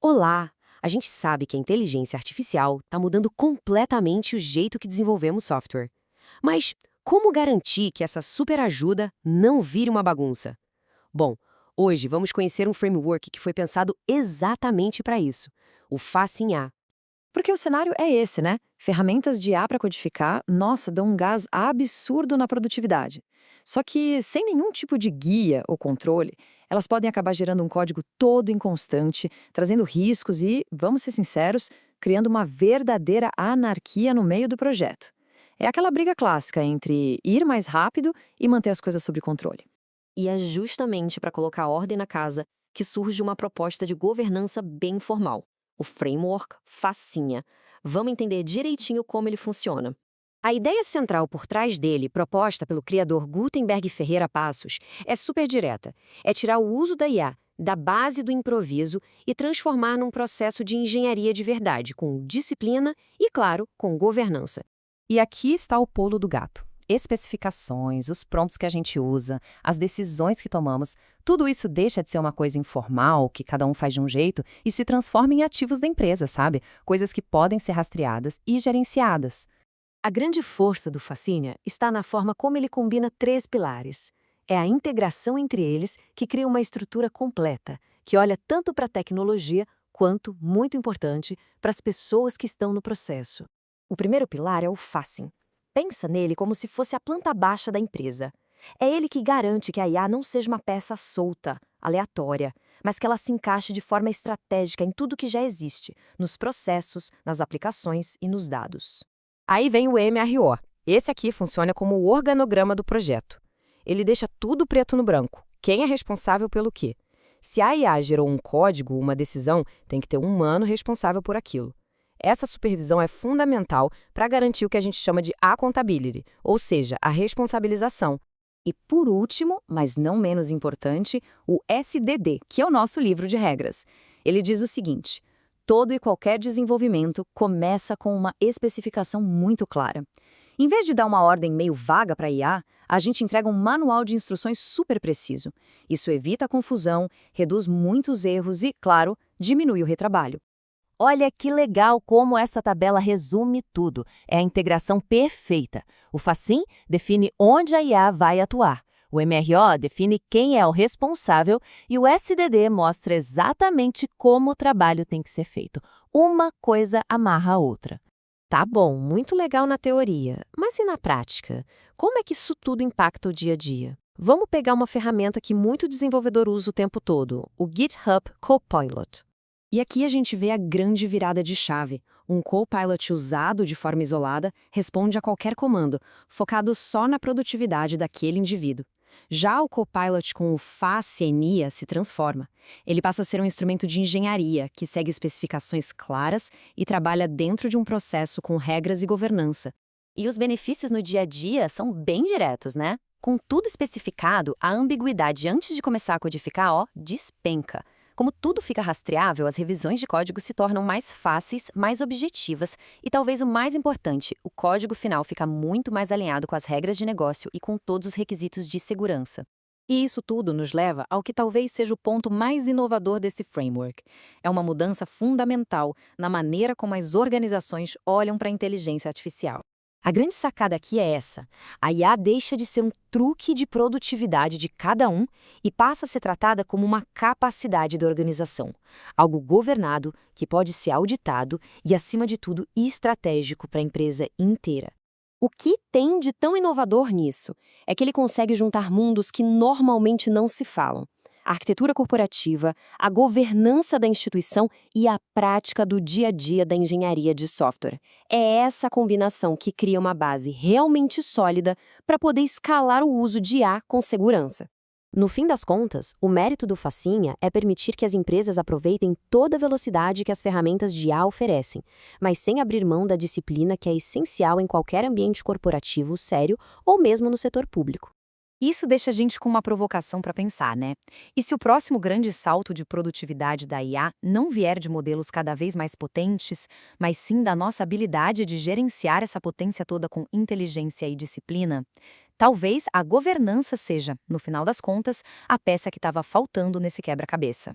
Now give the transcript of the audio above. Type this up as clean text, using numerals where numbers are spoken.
Olá! A gente sabe que a inteligência artificial está mudando completamente o jeito que desenvolvemos software. Mas como garantir que essa super ajuda não vire uma bagunça? Bom, hoje vamos conhecer um framework que foi pensado exatamente para isso, o Facinha. Porque o cenário é esse, né? Ferramentas de IA para codificar, nossa, dão um gás absurdo na produtividade. Só que, sem nenhum tipo de guia ou controle, elas podem acabar gerando um código todo inconstante, trazendo riscos e, vamos ser sinceros, criando uma verdadeira anarquia no meio do projeto. É aquela briga clássica entre ir mais rápido e manter as coisas sob controle. E é justamente para colocar ordem na casa que surge uma proposta de governança bem formal, o framework Facinha. Vamos entender direitinho como ele funciona. A ideia central por trás dele, proposta pelo criador Gutenberg Ferreira Passos, é super direta. É tirar o uso da IA da base do improviso e transformar num processo de engenharia de verdade, com disciplina e, claro, com governança. E aqui está o pulo do gato. Especificações, os prompts que a gente usa, as decisões que tomamos, tudo isso deixa de ser uma coisa informal, que cada um faz de um jeito, e se transforma em ativos da empresa, sabe? Coisas que podem ser rastreadas e gerenciadas. A grande força do Facinha está na forma como ele combina três pilares. É a integração entre eles que cria uma estrutura completa, que olha tanto para a tecnologia quanto, muito importante, para as pessoas que estão no processo. O primeiro pilar é o Facin. Pensa nele como se fosse a planta baixa da empresa. É ele que garante que a IA não seja uma peça solta, aleatória, mas que ela se encaixe de forma estratégica em tudo que já existe, nos processos, nas aplicações e nos dados. Aí vem o MRO. Esse aqui funciona como o organograma do projeto. Ele deixa tudo preto no branco. Quem é responsável pelo quê? Se a IA gerou um código, uma decisão, tem que ter um humano responsável por aquilo. Essa supervisão é fundamental para garantir o que a gente chama de accountability, ou seja, a responsabilização. E por último, mas não menos importante, o SDD, que é o nosso livro de regras. Ele diz o seguinte: todo e qualquer desenvolvimento começa com uma especificação muito clara. Em vez de dar uma ordem meio vaga para a IA, a gente entrega um manual de instruções super preciso. Isso evita a confusão, reduz muitos erros e, claro, diminui o retrabalho. Olha que legal como essa tabela resume tudo. É a integração perfeita. O Facin define onde a IA vai atuar. O MRO define quem é o responsável e o SDD mostra exatamente como o trabalho tem que ser feito. Uma coisa amarra a outra. Tá bom, muito legal na teoria, mas e na prática? Como é que isso tudo impacta o dia a dia? Vamos pegar uma ferramenta que muito desenvolvedor usa o tempo todo, o GitHub Copilot. E aqui a gente vê a grande virada de chave. Um Copilot usado de forma isolada responde a qualquer comando, focado só na produtividade daquele indivíduo. Já o Copilot com o Facinha se transforma. Ele passa a ser um instrumento de engenharia que segue especificações claras e trabalha dentro de um processo com regras e governança. E os benefícios no dia a dia são bem diretos, né? Com tudo especificado, a ambiguidade antes de começar a codificar, despenca. Como tudo fica rastreável, as revisões de código se tornam mais fáceis, mais objetivas e, talvez o mais importante, o código final fica muito mais alinhado com as regras de negócio e com todos os requisitos de segurança. E isso tudo nos leva ao que talvez seja o ponto mais inovador desse framework. É uma mudança fundamental na maneira como as organizações olham para a inteligência artificial. A grande sacada aqui é essa: a IA deixa de ser um truque de produtividade de cada um e passa a ser tratada como uma capacidade da organização, algo governado, que pode ser auditado e, acima de tudo, estratégico para a empresa inteira. O que tem de tão inovador nisso é que ele consegue juntar mundos que normalmente não se falam: a arquitetura corporativa, a governança da instituição e a prática do dia a dia da engenharia de software. É essa combinação que cria uma base realmente sólida para poder escalar o uso de IA com segurança. No fim das contas, o mérito do Facinha é permitir que as empresas aproveitem toda a velocidade que as ferramentas de IA oferecem, mas sem abrir mão da disciplina que é essencial em qualquer ambiente corporativo sério ou mesmo no setor público. Isso deixa a gente com uma provocação para pensar, né? E se o próximo grande salto de produtividade da IA não vier de modelos cada vez mais potentes, mas sim da nossa habilidade de gerenciar essa potência toda com inteligência e disciplina? Talvez a governança seja, no final das contas, a peça que estava faltando nesse quebra-cabeça.